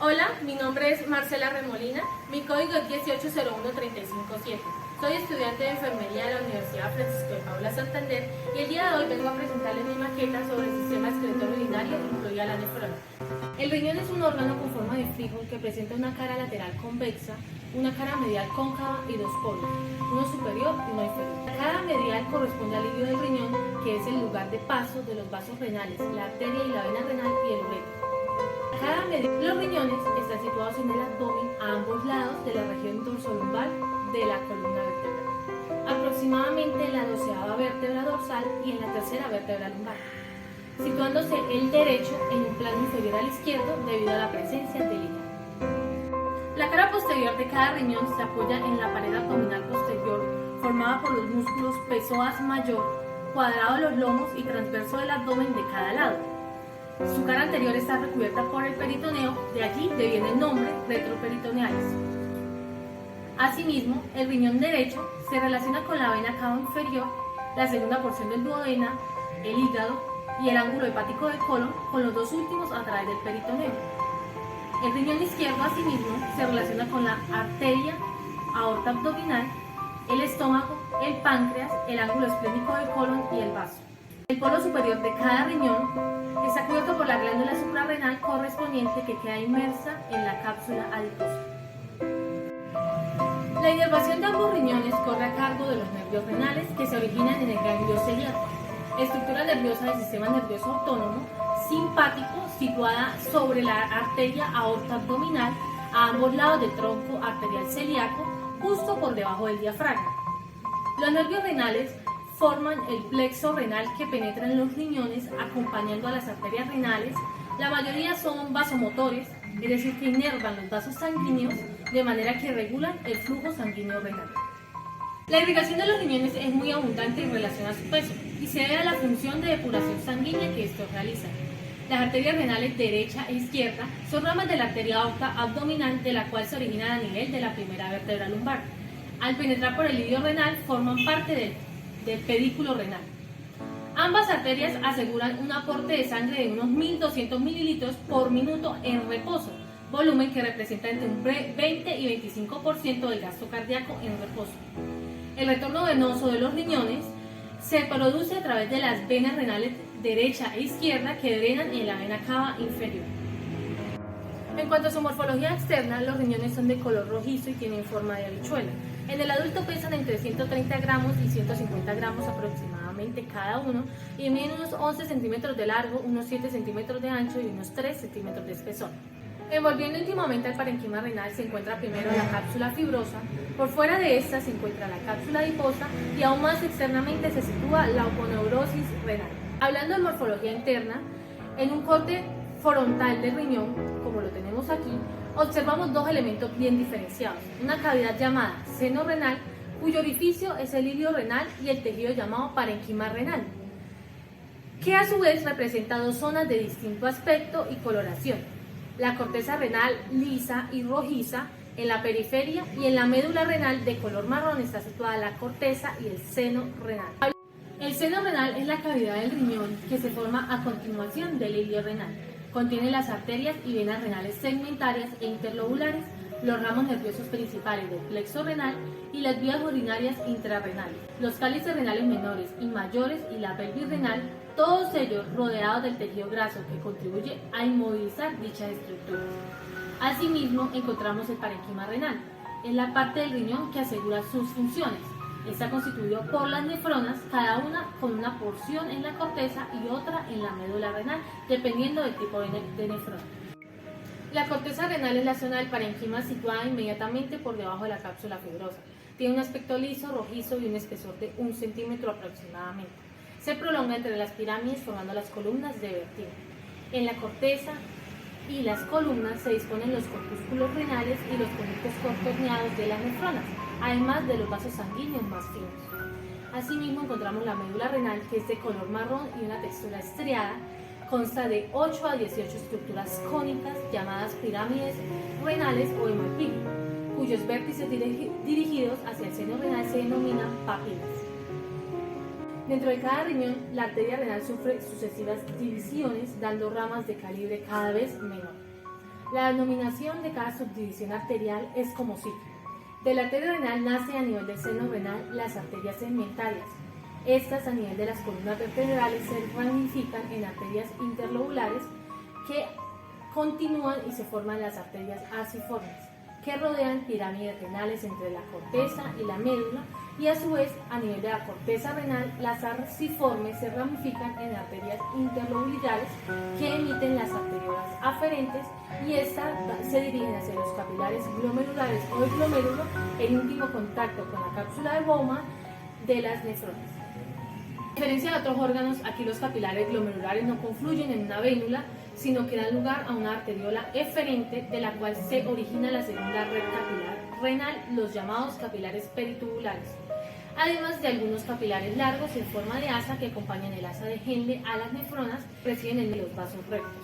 Hola, mi nombre es Marcela Remolina, mi código es 1801357. Soy estudiante de enfermería de la Universidad Francisco de Paula Santander y el día de hoy vengo a presentarles mi maqueta sobre el sistema excretor urinario incluida la nefrona. El riñón es un órgano con forma de frijol que presenta una cara lateral convexa, una cara medial cóncava y dos polos, uno superior y uno inferior. La cara medial corresponde al líquido del riñón, que es el lugar de paso de los vasos renales, la arteria y la vena renal y el uretra. Los riñones están situados en el abdomen a ambos lados de la región dorsolumbar de la columna vertebral, aproximadamente en la 12ª vértebra dorsal y en la 3ª vértebra lumbar, situándose el derecho en un plano inferior al izquierdo debido a la presencia del hígado. La cara posterior de cada riñón se apoya en la pared abdominal posterior formada por los músculos psoas mayor, cuadrado de los lomos y transverso del abdomen de cada lado. Su cara anterior está recubierta por el peritoneo, de allí deviene el nombre retroperitoneales. Asimismo, el riñón derecho se relaciona con la vena cava inferior, la segunda porción del duodeno, el hígado y el ángulo hepático del colon, con los dos últimos a través del peritoneo. El riñón izquierdo, asimismo, se relaciona con la arteria aorta abdominal, el estómago, el páncreas, el ángulo esplénico del colon y el vaso. El polo superior de cada riñón está cubierto por la glándula suprarrenal correspondiente que queda inmersa en la cápsula adiposa. La inervación de ambos riñones corre a cargo de los nervios renales que se originan en el ganglio celíaco, estructura nerviosa del sistema nervioso autónomo simpático situada sobre la arteria aorta abdominal a ambos lados del tronco arterial celíaco, justo por debajo del diafragma. Los nervios renales forman el plexo renal que penetra en los riñones acompañando a las arterias renales. La mayoría son vasomotores, es decir, que inervan los vasos sanguíneos de manera que regulan el flujo sanguíneo renal. La irrigación de los riñones es muy abundante en relación a su peso y se debe a la función de depuración sanguínea que estos realizan. Las arterias renales derecha e izquierda son ramas de la arteria aorta abdominal, de la cual se originan a nivel de la primera vértebra lumbar. Al penetrar por el ilio renal forman parte del pedículo renal. Ambas arterias aseguran un aporte de sangre de unos 1.200 mililitros por minuto en reposo, volumen que representa entre un 20 y 25% del gasto cardíaco en reposo. El retorno venoso de los riñones se produce a través de las venas renales derecha e izquierda que drenan en la vena cava inferior. En cuanto a su morfología externa, los riñones son de color rojizo y tienen forma de habichuela. En el adulto pesan entre 130 gramos y 150 gramos aproximadamente cada uno y miden unos 11 centímetros de largo, unos 7 centímetros de ancho y unos 3 centímetros de espesor. Envolviendo íntimamente al parenquima renal se encuentra primero la cápsula fibrosa, por fuera de esta se encuentra la cápsula adiposa y aún más externamente se sitúa la oponeurosis renal. Hablando de morfología interna, en un corte frontal del riñón, como lo tenemos aquí, observamos dos elementos bien diferenciados, una cavidad llamada seno renal, cuyo orificio es el ilio renal, y el tejido llamado parenquima renal, que a su vez representa dos zonas de distinto aspecto y coloración, la corteza renal lisa y rojiza en la periferia, y en la médula renal de color marrón está situada la corteza y el seno renal. El seno renal es la cavidad del riñón que se forma a continuación del ilio renal. Contiene las arterias y venas renales segmentarias e interlobulares, los ramos nerviosos principales del plexo renal y las vías urinarias intrarrenales, los cálices renales menores y mayores y la pelvis renal, todos ellos rodeados del tejido graso que contribuye a inmovilizar dichas estructuras. Asimismo, encontramos el parenquima renal, es la parte del riñón que asegura sus funciones. Está constituido por las nefronas, cada una con una porción en la corteza y otra en la médula renal, dependiendo del tipo de nefrona. La corteza renal es la zona del parenquima situada inmediatamente por debajo de la cápsula fibrosa. Tiene un aspecto liso, rojizo y un espesor de 1 centímetro aproximadamente. Se prolonga entre las pirámides formando las columnas de Bertini. En la corteza y las columnas se disponen los corpúsculos renales y los conductos contorneados de las nefronas, además de los vasos sanguíneos más finos. Asimismo encontramos la médula renal, que es de color marrón y una textura estriada. Consta de 8 a 18 estructuras cónicas llamadas pirámides renales o hematípicas, cuyos vértices dirigidos hacia el seno renal se denominan papilas. Dentro de cada riñón, la arteria renal sufre sucesivas divisiones, dando ramas de calibre cada vez menor. La denominación de cada subdivisión arterial es como sigue. De la arteria renal nace a nivel del seno renal las arterias segmentarias. Estas a nivel de las columnas vertebrales se ramifican en arterias interlobulares que continúan y se forman las arterias asiformes, que rodean pirámides renales entre la corteza y la médula, y a su vez a nivel de la corteza renal las asiformes se ramifican en arterias interlobulares que emiten las arteriolas aferentes, y estas se dirigen hacia los capilares glomerulares o el glomérulo en último contacto con la cápsula de Bowman de las nefronas. A diferencia de otros órganos, aquí los capilares glomerulares no confluyen en una vénula, sino que dan lugar a una arteriola eferente de la cual se origina la segunda red capilar renal, los llamados capilares peritubulares, además de algunos capilares largos en forma de asa que acompañan el asa de Henle a las nefronas que residen en los vasos rectos.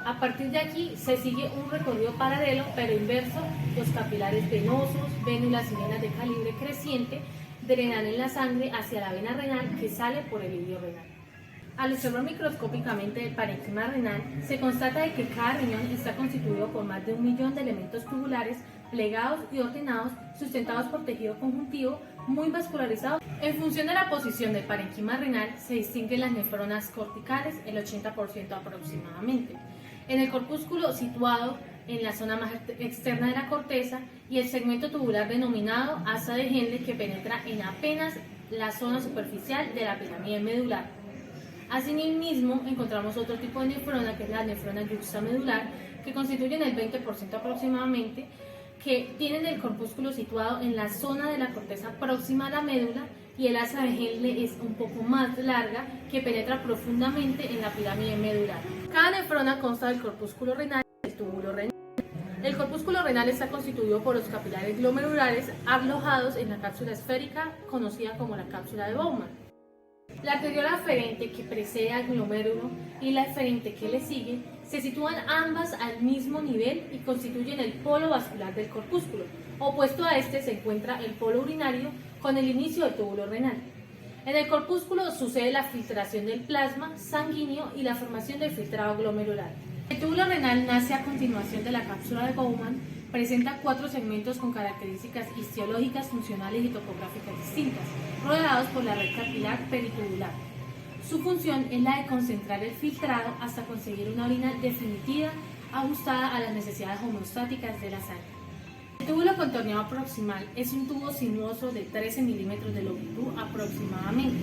A partir de aquí se sigue un recorrido paralelo pero inverso. Los capilares venosos, vénulas y venas de calibre creciente drenan en la sangre hacia la vena renal que sale por el ilio renal. Al observar microscópicamente el parénquima renal, se constata de que cada riñón está constituido por más de 1 millón de elementos tubulares plegados y ordenados, sustentados por tejido conjuntivo muy vascularizado. En función de la posición del parénquima renal, se distinguen las nefronas corticales, el 80% aproximadamente, en el corpúsculo situado en la zona más externa de la corteza, y el segmento tubular denominado asa de Henle, que penetra en apenas la zona superficial de la pirámide medular. Asimismo, encontramos otro tipo de nefrona, que es la nefrona yuxtamedular, que constituyen el 20% aproximadamente, que tienen el corpúsculo situado en la zona de la corteza próxima a la médula, y el asa de Henle es un poco más larga, que penetra profundamente en la pirámide medular. Cada nefrona consta del corpúsculo renal y del túbulo renal. El corpúsculo renal está constituido por los capilares glomerulares alojados en la cápsula esférica conocida como la cápsula de Bowman. La arteriola aferente que precede al glomérulo y la eferente que le sigue se sitúan ambas al mismo nivel y constituyen el polo vascular del corpúsculo. Opuesto a este se encuentra el polo urinario con el inicio del túbulo renal. En el corpúsculo sucede la filtración del plasma sanguíneo y la formación del filtrado glomerular. El túbulo renal nace a continuación de la cápsula de Bowman. Presenta 4 segmentos con características histológicas, funcionales y topográficas distintas, rodeados por la red capilar peritubular. Su función es la de concentrar el filtrado hasta conseguir una orina definitiva, ajustada a las necesidades homeostáticas de la sangre. El túbulo contorneado proximal es un tubo sinuoso de 13 milímetros de longitud aproximadamente.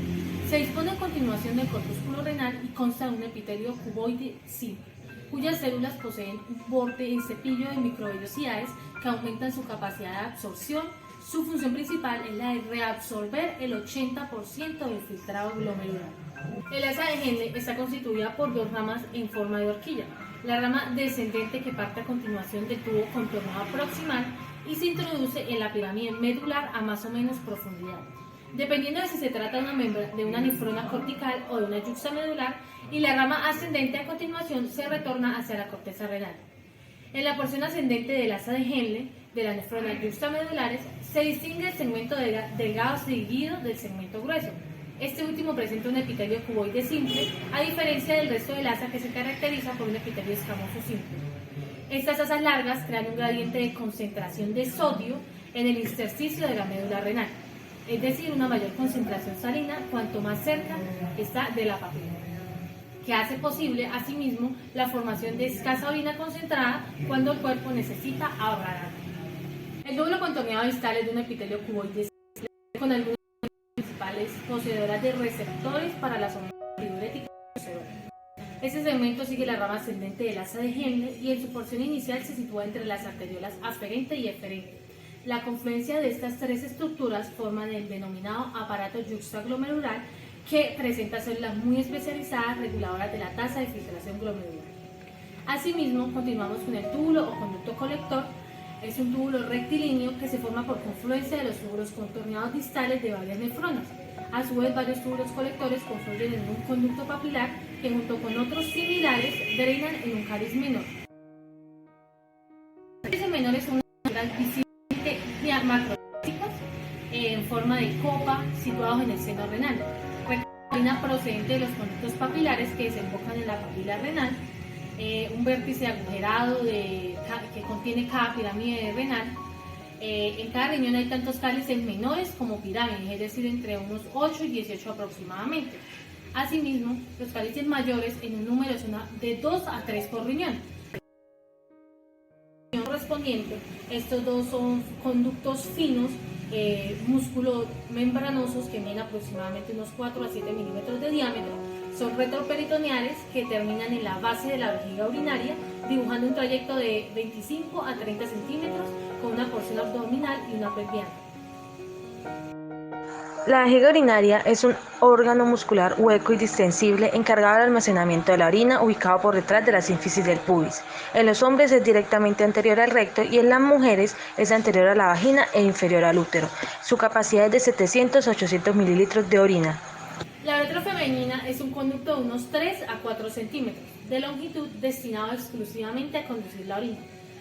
Se dispone a continuación del corpúsculo renal y consta de un epitelio cuboide simple, cuyas células poseen un borde en cepillo de microvellosidades que aumentan su capacidad de absorción. Su función principal es la de reabsorber el 80% del filtrado glomerular. El asa de Henle está constituida por 2 ramas en forma de horquilla. La rama descendente, que parte a continuación del tubo contorneado proximal y se introduce en la pirámide medular a más o menos profundidad, dependiendo de si se trata de una nefrona cortical o de una yuxtamedular, y la rama ascendente a continuación se retorna hacia la corteza renal. En la porción ascendente del asa de Henle, de las nefronas yuxtamedulares, se distingue el segmento delgado seguido del segmento grueso. Este último presenta un epitelio cuboide simple, a diferencia del resto del asa, que se caracteriza por un epitelio escamoso simple. Estas asas largas crean un gradiente de concentración de sodio en el intersticio de la médula renal, es decir, una mayor concentración salina cuanto más cerca está de la papila, que hace posible asimismo la formación de escasa orina concentrada cuando el cuerpo necesita ahorrar agua. El túbulo contorneado distal es de un epitelio cuboide simple, con algunas principales poseedoras de receptores para las hormonas diuréticas y poseedoras. Este segmento sigue la rama ascendente del asa de Henle y en su porción inicial se sitúa entre las arteriolas aferente y eferente. La confluencia de estas 3 estructuras forman el denominado aparato yuxtaglomerular, que presenta células muy especializadas reguladoras de la tasa de filtración glomerular. Asimismo, continuamos con el túbulo o conducto colector. Es un túbulo rectilíneo que se forma por confluencia de los túbulos contorneados distales de varias nefronas. A su vez, varios túbulos colectores confluyen en un conducto papilar que, junto con otros similares, drenan en un cáliz menor. Los cálices menores son unas visiblemente macrocíclicos en forma de copa, situados en el seno renal. Orina procedente de los conductos papilares que desembocan en la papila renal, un vértice agujerado de tiene cada pirámide renal. En cada riñón hay tantos cálices menores como pirámides, es decir, entre unos 8 y 18 aproximadamente. Asimismo, los cálices mayores en un número son de 2 a 3 por riñón. Correspondiente, estos dos son conductos finos, músculo-membranosos que miden aproximadamente unos 4 a 7 milímetros de diámetro. Son retroperitoneales que terminan en la base de la vejiga urinaria, dibujando un trayecto de 25 a 30 centímetros con una porción abdominal y una pelviana. La vejiga urinaria es un órgano muscular hueco y distensible encargado del almacenamiento de la orina, ubicado por detrás de la sínfisis del pubis. En los hombres es directamente anterior al recto y en las mujeres es anterior a la vagina e inferior al útero. Su capacidad es de 700 a 800 mililitros de orina. La uretra femenina es un conducto de unos 3 a 4 centímetros de longitud destinado exclusivamente a conducir la orina.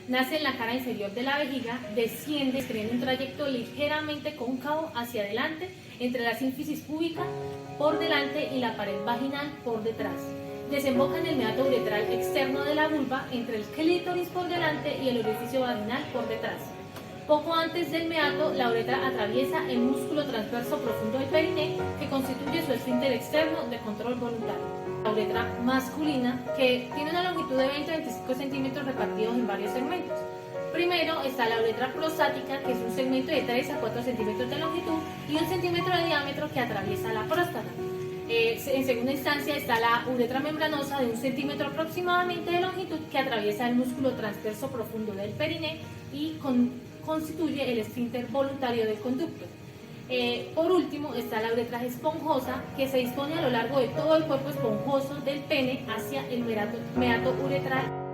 Nace en la cara inferior de la vejiga, desciende creando un trayecto ligeramente cóncavo hacia adelante entre la sínfisis púbica por delante y la pared vaginal por detrás. Desemboca en el meato uretral externo de la vulva entre el clítoris por delante y el orificio vaginal por detrás. Poco antes del meato, la uretra atraviesa el músculo transverso profundo del periné, que constituye su esfínter externo de control voluntario. La uretra masculina, que tiene una longitud de 20 a 25 centímetros repartidos en varios segmentos. Primero está la uretra prostática, que es un segmento de 3 a 4 centímetros de longitud y 1 centímetro de diámetro que atraviesa la próstata. En segunda instancia está la uretra membranosa de 1 centímetro aproximadamente de longitud que atraviesa el músculo transverso profundo del periné y constituye el esfínter voluntario del conducto. Por último está la uretra esponjosa, que se dispone a lo largo de todo el cuerpo esponjoso del pene hacia el meato uretral.